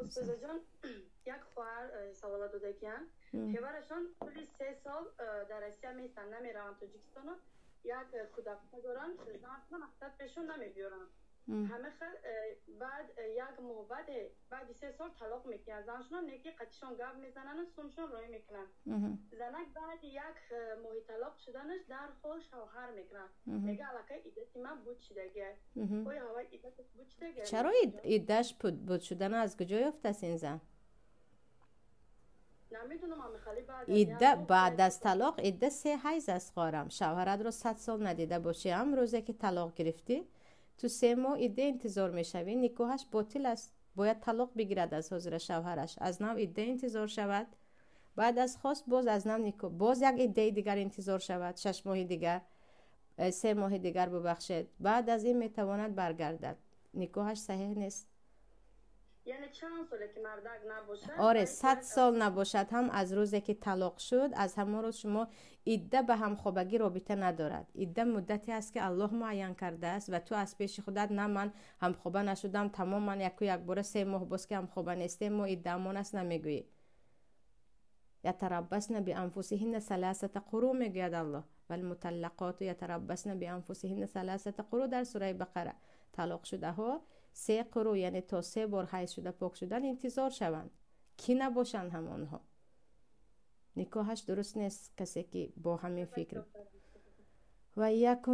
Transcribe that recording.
استاد جان یک خواهر سوالات دادگیان خبرشان کلی 3 سال در اسیا میستن نمیرن تاجیکستان یک کودک دارن 16 سال مقصد پیشون نمیبیارن همه بعد یک ماه بعد 3 سال طلاق میکنن زنشون نکی قطشان گاب میزنن و سومشون روی میکنن زنک بعد یک ماه طلاق شدنش در خود شوهر میکنن میگه علاقه ایدتی من بود شدگه اوی هوای ایدت بود شدگه چرا ایدش بود شدن از کجا یافت است این زن؟ نمیدونم اما خالی ایده بعد از طلاق ایده 3 حیض است قارم شوهرت رو 100 سال ندیده باشی امروزه که طلاق گرفتی تو 3 ماه ایده انتظار میشوی نکاحش باطل است باید طلاق بگیرد از حضور شوهرش از نو ایده انتظار شود بعد از خواست باز از نو نکاح باز یک ایده دیگر انتظار شود 6 ماه دیگر 3 ماه دیگر ببخشید بعد از این میتواند برگردد نکاحش صحیح نیست یعنی چند ساله که مردک نباشه آره 100 سال نباشد هم از روزی که طلاق شد از همون روز شما عده به هم خوابگی رابطه ندارد عده مدتی است که الله معین کرده است و تو از پیش خودت نه من هم خوابه نشدم تمام من یک بار 3 ماه باز که هم خوابه نیستم ما عده امون است نمیگویی یتربصن بانفسهن 3 قروء میگوید الله والمطلقات یتربصن بانفسهن 3 قروء در سوره بقره طلاق شده ها 3 قروء یعنی تا 3 بار حیض شده پاک شدن انتظار شوند کی نباشند هم آنها نکاحش درست نیست کسی که با همین فکر و یک